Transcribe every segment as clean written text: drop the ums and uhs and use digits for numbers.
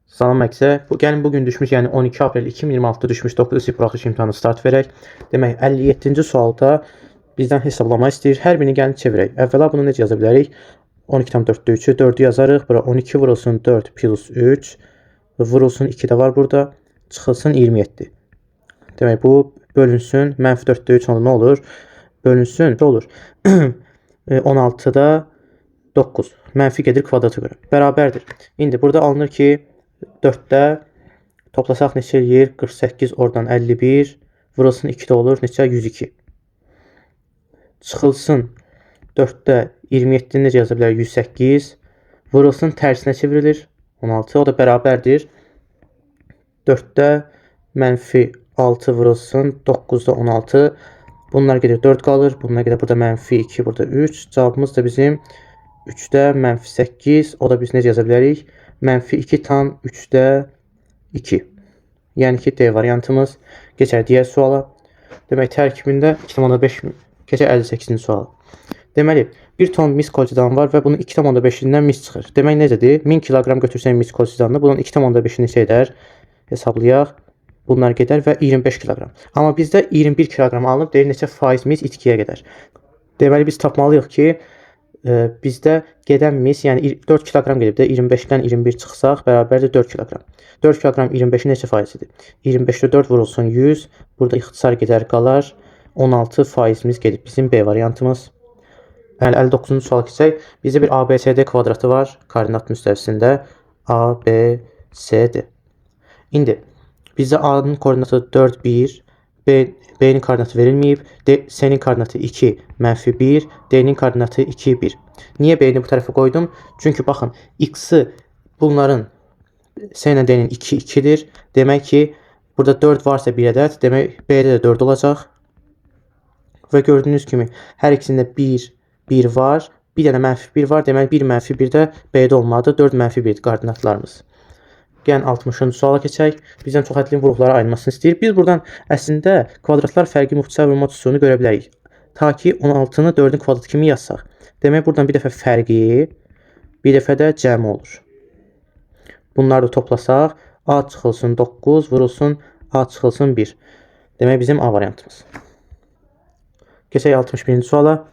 Salam Məksə. Bugün düşmüş, yəni 12 aprel 2026-da düşmüş 9 sinif buraxılış imtahanı start verək. Demək 57-ci sualda bizdən hesablama istəyir. Hər birini gəlin çevirək. Əvvəla bunu necə yaza bilərik? 12/4-də 3-ü 4-ü yazarıq. Bura 12 vurulsun 4 plus 3 vurulsun 2 də var burada. Çıxılsın 27. Demək bu bölünsün -4-də 3 onda nə olur? Bölünsün nə olur? 16-da 9. Mənfi gedir kvadrata görə. Bərabərdir. İndi burada alınır ki 4-də toplasaq neçə eləyir? 48, oradan 51, vurulsun 2 də olur. Neçə? 102. Çıxılsın 4-də 27-ni necə yaza bilərik? 108, vurulsun tərsinə çevrilir. 16, o da bərabərdir. 4-də -6 vurulsun 9-da 16. Bunlar gedir 4 qalır. Bunlar gedir burada -2, burada 3. Cavabımız da bizim 3-də -8. O da biz necə yaza bilərik? -2 tam 3'də 2. Yəni ki, D variantımız. Keçər digər suala. Demək, tərkibində 2,5 keçər 58-ci suala. Deməli, 1 ton mis kolçedan var və bunun 2,5-dən mis çıxır. Demək, necədir? 1000 kiloqram götürsək mis kolçedanını, bunun 2,5-i neçə edər? Hesablayaq. Bunlar gedər və 25 kiloqram. Amma bizdə 21 kiloqram alınıb, deyir neçə faiz mis itkiyə gedər. Deməli, biz tapmalıyıq ki, bizdə gedən mis, yəni 4 kiloqram gedib də 25-dən 21 çıxsaq bərabərdir 4 kiloqram. 4 kiloqram 25-in neçə faizidir? 25-də 4 vurulsun 100. Burada ixtisar gedər qalar. 16 faizimiz gedib. Bizim B variantımız. 59-cu suala keçək. Bizdə bir ABCD kvadratı var. Koordinat müstəvisində ABCD. İndi bizdə A-nın koordinatı 4, 1. B'nin koordinatı verilməyib. C'nin koordinatı 2, -1. D'nin koordinatı 2, 1. Niyə B'ni bu tərəfə qoydum? Çünki baxın, X-i bunların C ilə D'nin 2, 2-dir. Demək ki, burada 4 varsa bir ədəd, demək B'də də 4 olacaq. Və gördüyünüz kimi, hər ikisində 1, 1 var. Bir dənə -1 var. Demək 1 -1 də B'də olmalıdır. 4 -1 koordinatlarımız. Gəlin 60-cı suala keçək. Bizdən çox hədli vuruqlara ayrılmasını istəyir. Biz buradan əslində kvadratlar fərqi müxtəsər vurma üsulunu görə bilərik. Ta ki 16-nı 4-ün kvadratı kimi yazsaq. Demək buradan bir dəfə fərqi, bir dəfə də cəmi olur. Bunları da toplasaq, A çıxılsın 9, vurulsun A çıxılsın 1. Demək bizim A variantımız. Keçək 61-ci suala.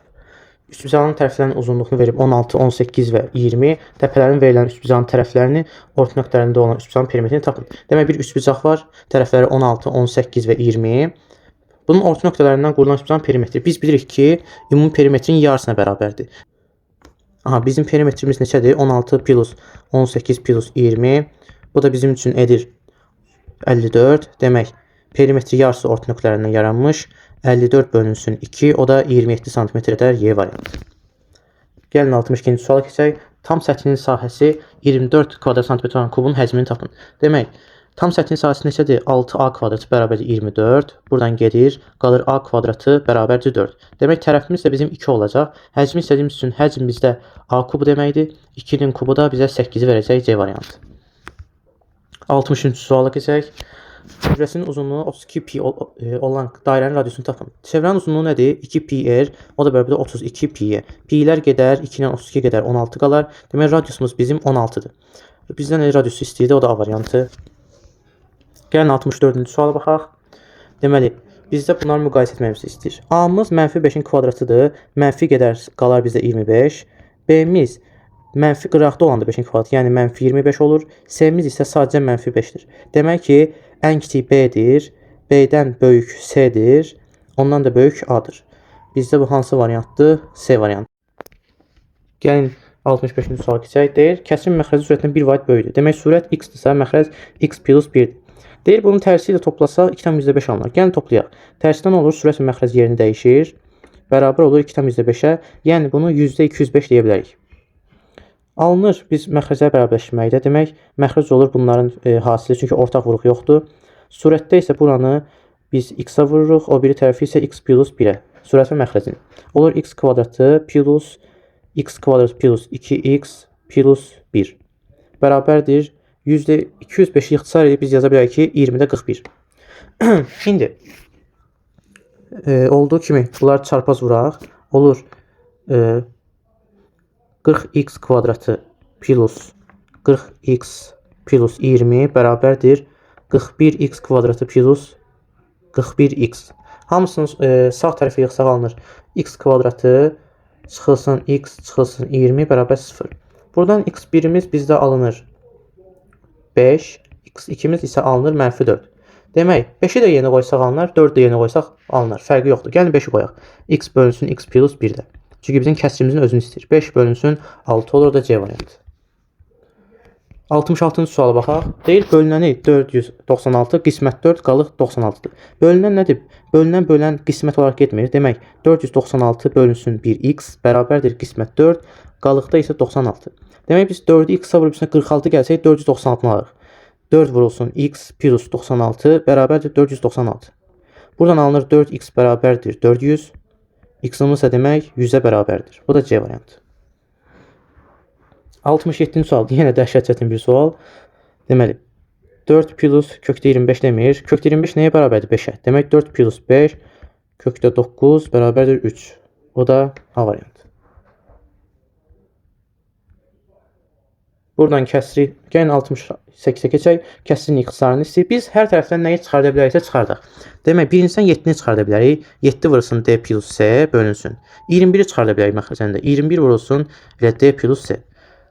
Üçbucağın tərəflərinin uzunluğunu verib 16, 18 və 20. Təpələrin verilən üçbucağın tərəflərini, orta nöqtələrində olan üçbucağın perimetrini tapın. Demək, bir üçbucaq var. Tərəfləri 16, 18 və 20. Bunun orta nöqtələrindən qurulan üçbucağın perimetri. Biz bilirik ki, ümumi perimetrin yarısına bərabərdir. Aha, bizim perimetrimiz neçədir? 16 plus 18 plus 20. Bu da bizim üçün edir 54. Demək, perimetri yarısı orta nöqtələrindən yaranmış. 54 bölünsün 2, o da 27 cm edər. Y variantı. Gəlin 62-ci suala keçək. Tam səthinin sahəsi 24 kvadrat santimetr olan kubun həcmini tapın. Demək, tam səthinin sahəsi neçədir? 6A kvadratı bərabərdir 24. Buradan gedir, qalır A kvadratı bərabərdir 4. Demək, tərəfimiz də bizim 2 olacaq. Həcmi istədiyimiz üçün həcm bizdə A kubu deməkdir. 2-nin kubu da bizə 8-i verəcək. C variantı. 63-cü suala keçək. Çevrəsinin uzunluğu 32pi olan dairənin radiusunu tapın. Çevrənin uzunluğu nədir? 2πr, o da bərabərdir 32π. Pi'lər gedər, 2 ilə 32 gedər, 16 qalar. Demək, radiusumuz bizim 16-dır. Bizdən radiusu istəyirdi, o da A variantı. Gəlin 64-cü suala baxaq. Deməli, bizdə bunları müqayisə etməyimizi istəyir. A-mız -5-in kvadratıdır. Mənfi gedər, qalar bizdə 25. B-miz -40-da olanda 5-in kvadratı, yəni -25 olur. C-miz isə sadəcə -5-dir. Demək ki, ən kiçik B-dir, B-dən böyük C-dir, ondan da böyük A-dır. Bizdə bu hansı variantdır? C variantı. Gəlin 65-ci suala keçək. Deyir, kəsrin məxrəci sürətindən 1 vaid böyükdür. Demək, sürət x-dirsə, məxrəc x plus 1-dir. Deyir, bunun tərsi ilə toplasaq 2,5 alınır. Gəlin toplayaq. Tərsidən olur, sürət və məxrəc yerini dəyişir. Bərabər olur 2,5-ə. Yəni, bunu %205 deyə bilərik. Alınır, biz məxrəcə bərabərləşməkdə. Demək, məxrəc olur bunların hasili, çünki ortaq vuruq yoxdur. Surətdə isə buranı biz x-a vururuq, o biri tərəfi isə x plus 1-ə. Surət və məxrəcin. Olur x kvadratı plus x kvadrat plus 2x plus 1. Bərabərdir %205-i ixtisar edib biz yaza bilərik ki, 20-də 41. İndi, olduğu kimi bunlar çarpaz vuraq. Olur 40x kvadratı plus 40x plus 20 bərabərdir 41x kvadratı plus 41x. Hamısının sağ tərəfi yığsaq alınır. X kvadratı çıxılsın x çıxılsın 20 bərabər 0. Buradan x1'imiz bizdə alınır 5, x2'miz isə alınır -4. Demək, 5'i də yeni qoysaq alınır, 4'ü də yeni qoysaq alınır. Fərqi yoxdur. Gəlin 5'i qoyaq. X bölünsün x plus 1-də. Çünki bizim kəsrimizin özünü istəyir. 5 bölünsün 6 olur da C variantı. 66-cı suala baxaq. Deyir, bölünəni 496, qismət 4, qalıq 96-dır. Bölünən nədir? Bölünən qismət olaraq getmir. Demək, 496 bölünsün 1x bərabərdir qismət 4, qalıqda isə 96. Demək, biz 4'ü x-a vurub 46 gəlsək 496-nı alırıq. 4 vurulsun x plus 96 bərabərdir 496. Buradan alınır 4x bərabərdir 400. X-ımız isə demək 100'ə bərabərdir. Bu da C variantı. 67-ci sual. Yenə dəhşət çətin bir sual. Deməli, 4 plus kökdə 25 demir. Kökdə 25 nəyə bərabərdir? 5'ə. Demək 4 plus 5 kökdə 9 bərabərdir 3. O da A variantı. Buradan kəsri, gəlin 68'ə keçək. Kəsrin ixtisarını istəyir. Biz hər tərəfdən nəyi çıxarda biləriksə çıxardaq. Demək, birincisindən 7'ni çıxarda bilərik. 7 vurulsun D plus C bölünsün. 21'i çıxarda bilərik məxrəcəndə. 21 vurulsun elə D plus C.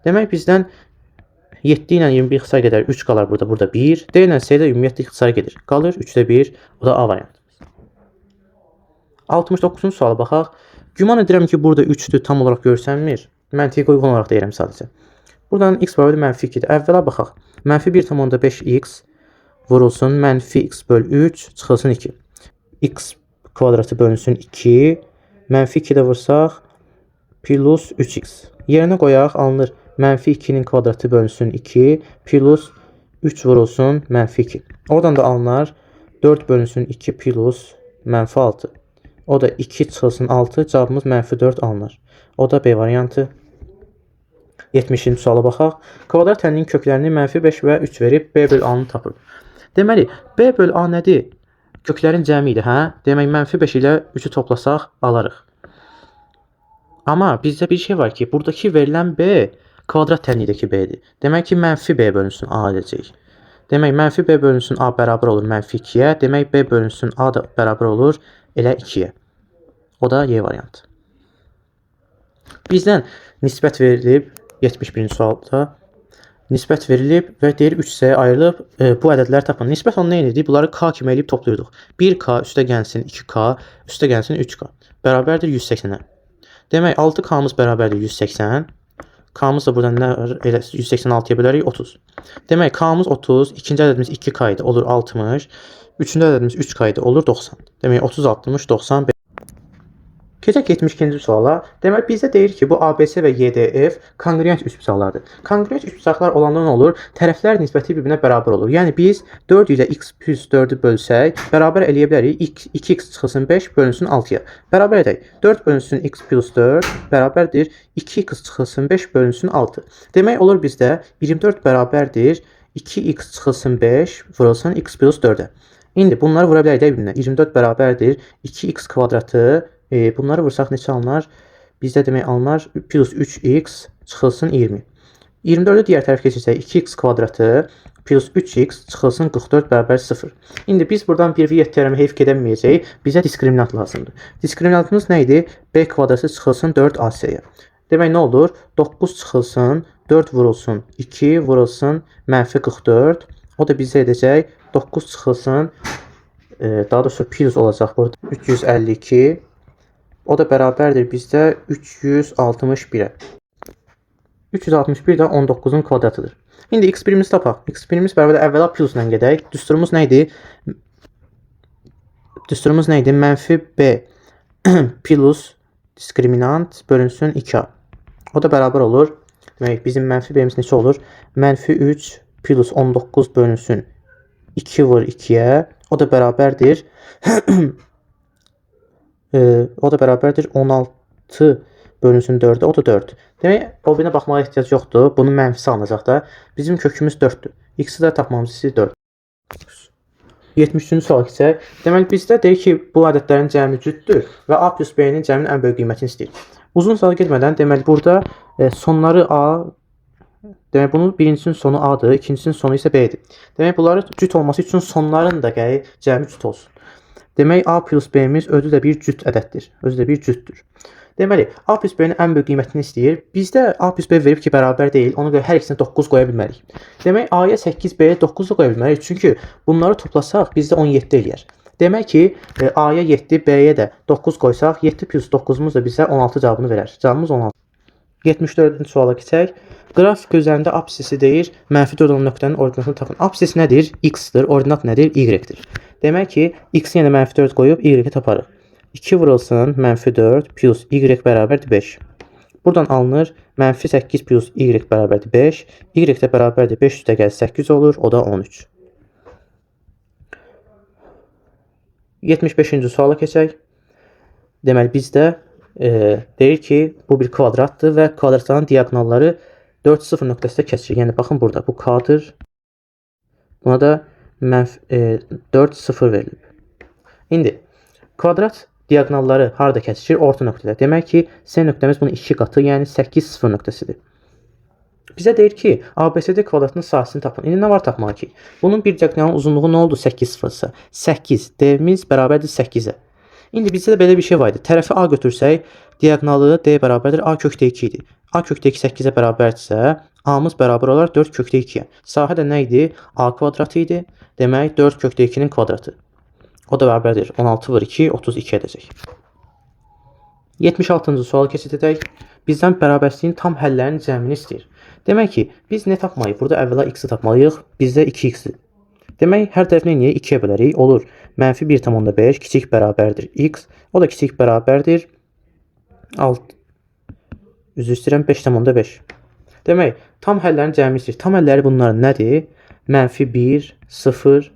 Demək, bizdən 7 ilə 21 ixtisar gedər. 3 qalar burada. Burada 1. D ilə C də ümumiyyətlə ixtisar gedir. Qalır 3'də 1. O da A variantı. 69-cu suala baxaq. Güman edirəm ki, burada 3'dür tam olaraq görsənmir. Məntiqə uyğun olaraq deyirəm sadəcə. Buradan x bərabərdir -2-dir. Əvvəla baxaq. -1,5x vurulsun -x böl 3 çıxılsın 2. X kvadratı bölünsün 2. -2 də vursaq plus 3x. Yerinə qoyaq alınır -2'nin kvadratı bölünsün 2 plus 3 vurulsun -2. Oradan da alınır 4 bölünsün 2 plus -6. O da 2 çıxılsın 6. Cavabımız -4 alınır. O da B variantı. 70-ci suala baxaq. Kvadrat tənliyin köklərini -5 və 3 verib B böl A-nı tapır. Deməli, B böl A nədir? Köklərin cəmi idi, hə? Demək, -5 ilə 3'ü toplasaq alarıq. Amma bizdə bir şey var ki, buradakı verilən B kvadrat tənliyindəki B-dir. Demək ki, -B bölünsün A edəcək. Demək, -B bölünsün A bərabər olur -2'yə. Demək, B bölünsün A da bərabər olur elə 2'yə. O da Y variantı. Bizdən nisbət verilib 71-ci sualda. Nisbət verilib və deyir 3-səyə ayrılıb bu ədədləri tapın. Nisbət onu nə edirdik? Bunları K kimi eləyib toplayırdıq. 1K üstə gəlsin 2K, üstə gəlsin 3K. Bərabərdir 180'ə. Demək 6K'mız bərabərdir 180. K'mız da buradan nə var? Elə 186'ya bölərik 30. Demək K'mız 30, ikinci ədədimiz 2K idi, olur 60. Üçüncü ədədimiz 3K idi, olur 90. Demək 30, 60, 90. Keçək 72-ci suala. Demək, bizdə deyir ki, bu ABC və YDF kongruent üçbucaqlardır. Kongruent üçbucaqlar olanda nə olur? Tərəflər nisbəti bir-birinə bərabər olur. Yəni biz 4 ilə x plus 4'ü bölsək, bərabər eləyə bilərik. 2x çıxılsın 5 bölünsün 6'ya. Bərabər edək. 4 bölünsün x plus 4 bərabərdir 2x çıxılsın 5 bölünsün 6. Demək olur bizdə 24 bərabərdir 2x çıxılsın 5 vurulsun x plus 4'ə. İndi bunları vura bilərik bir-birinə. 24 bərabərdir 2x kvadratı. Bunları vursaq neçə alınır? Bizdə demək alınır plus 3x çıxılsın 20. 24'ü digər tərəf keçirsək 2x kvadratı plus 3x çıxılsın 44 bərabər 0. İndi biz buradan 1/7 teoremi heyf gedəməyəcək. Bizə diskriminant lazımdır. Diskriminantımız nə idi? B kvadratı çıxılsın 4AC-yə. Demək nə olur? 9 çıxılsın 4 vurulsun 2 vurulsun -44. O da bizə edəcək 9 çıxılsın daha doğrusu plus olacaq burada 352. O da bərabərdir bizdə 361'ə. 361 də 19'un kvadratıdır. İndi x1'imizi tapaq. x1'imiz bərabər əvvəla plusla gedək. Düsturumuz nə idi? Düsturumuz nə idi? -b plus diskriminant bölünsün 2a. O da bərabər olur. Demək, bizim -b'miz neçə olur? -3 plus 19 bölünsün 2 vur 2'yə. O da bərabərdir o da bərabərdir 16 bölünsün 4'ə, o da 4. Demək, o birinə baxmağa ehtiyac yoxdur. Bunun mənfisi alınacaq da. Bizim kökümüz 4'dür. X'i də tapmamız istəyir 4. 73-cü sual keçək. Deməli, bizdə deyir ki, bu ədədlərin cəmi cütdür və A plus B-nin cəminin ən böyük qiymətini istəyir. Uzun suala getmədən, deməli, burada sonları A Demək bunun birincisinin sonu A-dır, ikincisinin sonu isə B-dir. Demək bunları cüt olması üçün sonların da gərək cəmi cüt olsun. Demək A plus B-miz özü də bir cüt ədəddir. Özü də bir cütdür. Deməli, A plus B-nin ən böyük qiymətini istəyir. Bizdə A plus B verib ki, bərabər deyil. Ona görə hər ikisinə 9 qoya bilmərik. Demək, A-ya 8, B-yə 9 da qoya bilmərik. Çünki bunları toplasaq bizdə 17 eləyər. Demək ki, A-ya 7, B-yə də 9 qoysaq, 7 plus 9-muz da bizə 16 cavabını verər. Cavabımız 16. 74-cü suala keçək. Qrafik üzərində absisi deyir, -4 olan nöqtənin ordinatını tapın. Absis nədir? X-dir. Ordinat nədir? Y-dir. Demək ki, X-i yenə -4 qoyub Y-i taparıq. 2 vurulsun -4 plus Y bərabərdir 5. Buradan alınır -8 plus Y bərabərdir 5. Y də bərabərdir 5 üstə gəl 8 olur. O da 13. 75-ci suala keçək. Deməli, bizdə deyir ki, bu bir kvadratdır və kvadratların diagonalları 4, 0 nöqtəsində kəsir. Yəni, baxın burada, bu K-dır. Buna da 4, 0 verilib. İndi, kvadrat diagonalları harada kəsişir? Orta nöqtədə. Demək ki, S nöqtəmiz bunun 2 qatı, yəni 8, 0 nöqtəsidir. Bizə deyir ki, ABCD kvadratının sahəsini tapın. İndi nə var tapmağa ki? Bunun bir diagonalın uzunluğu nə oldu? 8, 0 isə. 8, D-miz bərabərdir 8-ə. İndi bizdə də belə bir şey var idi. Tərəfi A götürsək, diagonalı D bərabərdir A kökdə 2 idi. A kökdə 2 8-ə bərabərdirsə, A-mız bərabər olar 4 kökdə 2-yə. Sahə də nə idi? A kvadratı idi. Demək 4 kökdə 2-nin kvadratı. O da bərabərdir 16 vur 2, 32 edəcək. 76-cı sual keçid edək. Bizdən bərabərsizliyin tam həllərinin cəmini istəyir. Demək ki, biz nə tapmalıyıq? Burada əvvəla x-i tapmalıyıq. Bizdə 2x-dir. Demək, hər tərəfinə niyə 2-yə bölərik? Olur. -1,5 kiçik bərabərdir x. O da kiçik bərabərdir 6. Üzr istəyirəm 5,5. Demək, tam həllərin cəmi istəyir. Tam həlləri bunların nədir? -1, 0,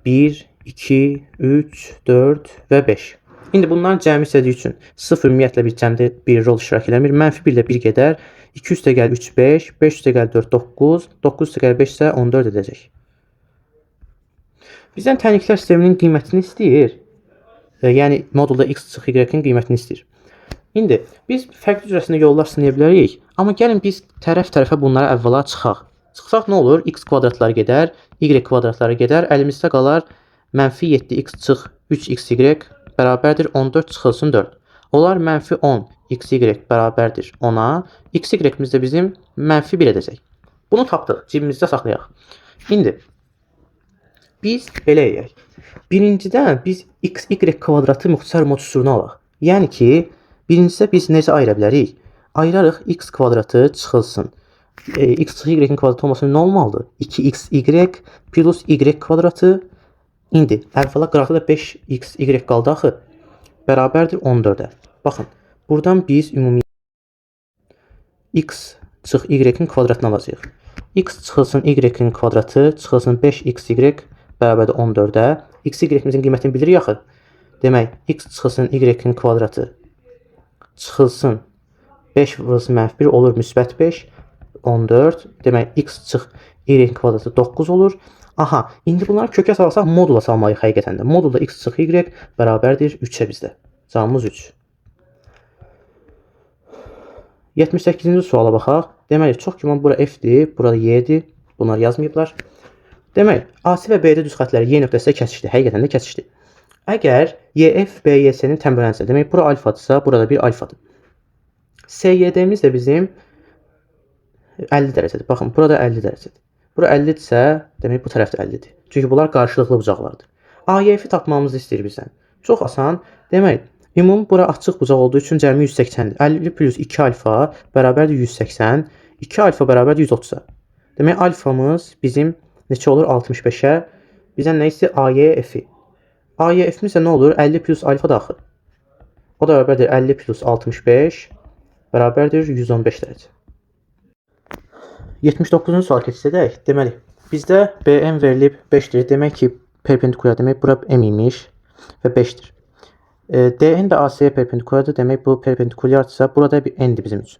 1, 2, 3, 4 və 5. İndi bunların cəmi istədiyi üçün 0 ümumiyyətlə bir cəmdə bir rol iştirak eləmir. -1 ilə 1 gedər. 2 üstə gəl 3, 5. 5 üstə gəl 4, 9. 9 üstə gəl 5 isə 14 edəcək. Bizdən tənliklər sisteminin qiymətini istəyir. Yəni, modulda x çıx y-in qiymətini istəyir. İndi, biz fərqli cürəsində yollar sınaya bilərik. Amma gəlin biz tərəf-tərəfə bunlara əvvəla çıxaq. Çıxsaq nə olur? X kvadratları gedər, y kvadratları gedər. Əlimizdə qalar -7x çıx 3xy bərabərdir 14 çıxılsın 4. Olar -10 xy bərabərdir 10-a. Xy-miz də bizim -1 edəcək. Bunu tapdıq, cibimizdə saxlayaq. İndi, biz belə eləyək. Birincidən biz xy kvadratı müxtəsər mod üsulunu alaq. Yəni ki, birincisidə biz necə ayıra bilərik? Ayırarıq x kvadratı çıxılsın. X çıx y-in kvadratı olmasının nə olmalıdır? 2xy plus y kvadratı. İndi, əvvəla qıraqda da 5xy qaldı axı. Bərabərdir 14-ə. Baxın, buradan biz ümumi x çıx y-in kvadratını alacağıq. X çıxılsın y-in kvadratı, çıxılsın 5xy bərabərdir 14-ə. Xy-imizin qiymətini bilirik axı. Demək, x çıxılsın y-in kvadratı, çıxılsın 5 vurulsun -1 olur müsbət 5, 14. Demək, x çıx y kvadratı 9 olur. Aha, indi bunları kökə salsaq modula salmalıyıq həqiqətən də. Modulda x çıx y bərabərdir 3-ə bizdə. Cavabımız 3. 78-ci suala baxaq. Deməli, çox güman bura f-dir, burada y-dir. Bunlar yazmayıblar. Demək, AC və BD düz xətləri Y nöqtəsində kəsişdi. Həqiqətən də kəsişdi. Əgər YF BYC-nin təmbəllənsə, demək, bura alfadırsa, burada bir alfadır. SYD-miz də bizim 50 dərəcədir. Baxın, burada 50 dərəcədir. Bura 50-dirsə, demək, bu tərəf də 50-dir. Çünki bunlar qarşılıqlı bucaqlardır. AYF-i tapmamızı istəyir bizdən. Çox asan. Demək, ümumi bura açıq bucaq olduğu üçün cəmi 180-dir. 50 plus 2 alfa bərabərdir 180. 2 alfa bərabərdir 130-a. Demək, alfamız bizim neçə olur? 65-ə. Bizdən nə istəyir? AYF-i. AYF-imiz də nə olur? 50 plus alfa daxil. O da bərabərdir 50 plus 65 bərabərdir 115 dərəcə. 79-cu sual keçid edək. Deməli, bizdə BM verilib 5-dir. Demək ki, perpendikulyar demək, bura M imiş və 5-dir. DN də AC-yə perpendikulyardır. Demək, bu perpendikulyardırsa, burada bir N-dir bizim üçün.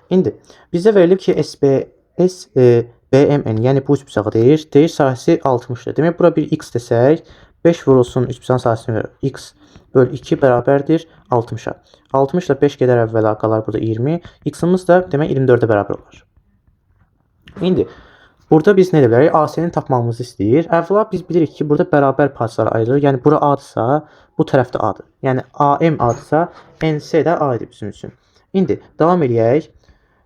İndi, bizdə verilib ki, SBS BMN, yəni bu üçbucağı deyir. Deyir sahəsi 60-dır. Demək, bura bir X desək, 5 vurulsun üçbucağın sahəsini verir. X böl 2 bərabərdir 60-a. 60 ilə 5 gedər əvvəla qalar burada 20. X-imiz də demək 24-ə bərabər olar. İndi burada biz nə edə bilərik? AC-nin tapmamızı istəyir. Əvvəla biz bilirik ki, burada bərabər parçalara ayrılır. Yəni bura A-dırsa, bu tərəf də A-dır. Yəni AM A-dırsa, NC də A-dır bizim üçün. İndi davam eləyək.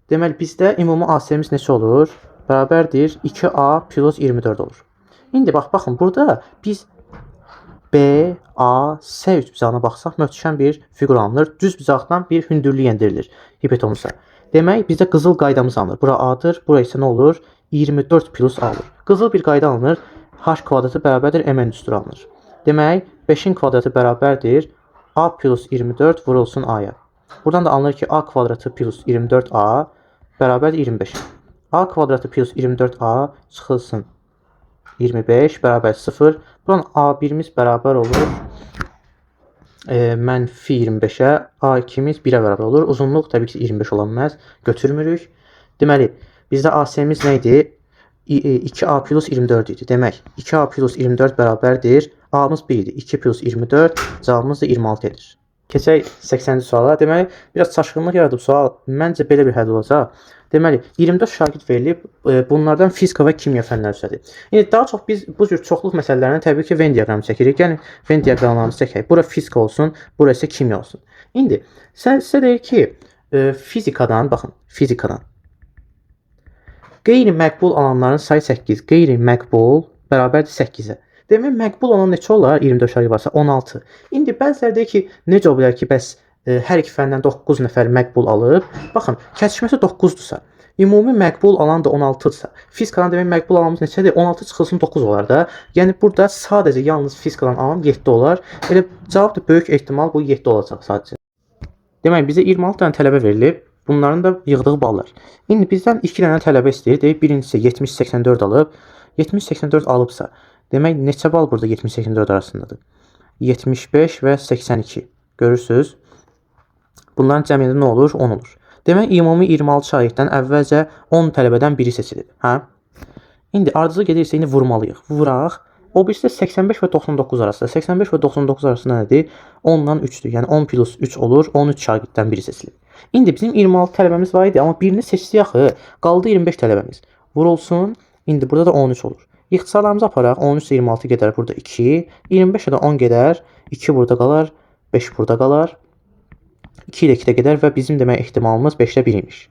Deməli bizdə ümumi AC-miz neçə olur? Bərabərdir 2A plus 24 olur. İndi baxın burada biz B, A, S üçbucağına baxsaq möhtəşəm bir fiqur alınır. Düz bucaqdan bir hündürlük endirilir hipotenusa. Demək bizdə qızıl qaydamız alınır. Bura A-dır, bura isə nə olur? 24 plus A olur. Qızıl bir qayda alınır. H kvadratı bərabərdir MN üstü alınır. Demək 5-in kvadratı bərabərdir A plus 24 vurulsun A-ya. Buradan da alınır ki A kvadratı plus 24A bərabərdir 25. A kvadratı plus 24A çıxılsın 25 bərabər 0. Buradan A1'miz bərabər olur mənfi 25'ə, A2'miz 1'ə bərabər olur. Uzunluq təbii ki 25 ola bilməz, götürmürük. Deməli, bizdə AC-miz nə idi? 2A plus 24 idi. Demək, 2A plus 24 bərabərdir. A-mız 1 idi. 2 plus 24, cavabımız da 26 edir. Keçək 80-ci suala. Deməli, biraz çaşqınlıq yaradıb sual. Məncə belə bir həll olacaq. Deməli, 24 şagird verilib, bunlardan fizika və kimya fənləri üzrədir. Yəni daha çox biz bu cür çoxluq məsələlərindən təbii ki Venn diaqramı çəkirik. Yəni Venn diaqramlarımızı çəkək. Bura fizika olsun, bura isə kimya olsun. İndi sizə deyir ki, fizikadan, baxın, fizikadan qeyri-məqbul alanların sayı 8, qeyri-məqbul bərabərdir 8-ə. Demək, məqbul olan neçə olar? 24 şagird varsa 16. İndi bəziləri deyir ki, necə ola bilər ki, bəs hər iki fəndən 9 nəfər məqbul alıb. Baxın, kəsişməsi 9-dursa, ümumi məqbul alan da 16-dırsa, fizikadan demək məqbul alanımız neçədir? 16 çıxılsın 9 olar da. Yəni burada sadəcə yalnız fizikadan alan 7 olar. Elə cavab da böyük ehtimal bu 7 olacaq sadəcə. Demək, bizə 26 dənə tələbə verilib. Bunların da yığdığı ballar. İndi bizdən 2 dənə tələbə istəyir. Deyib, birincisi 70-84 alıb. 70-84 alıbsa, demək, neçə bal burada 70-84 arasındadır? 75 və 82. Görürsünüz? Bunların cəmiyyəti nə olur? 10 olur. Demək, ümumi 26 şagirddən əvvəlcə 10 tələbədən biri seçilir. Hə? İndi ardıcıl gedirsə, indi vurmalıyıq. Vuraq. O birisi 85 və 99 arasında. 85 və 99 arasında nədir? 10-dan 3-dür. Yəni 10 plus 3 olur. 13 şagirddən biri seçilir. İndi bizim 26 tələbəmiz var idi, amma birini seçdik axı. Qaldı 25 tələbəmiz. Vurulsun. İndi burada da 13 olur. İxtisarlarımızı aparaq. 13 ilə 26 gedər. Burada 2. 25 də 10 gedər. 2 burada qalar. 5 burada qalar. 2 ilə 2 də gedər və bizim demək ehtimalımız 5-də 1 imiş.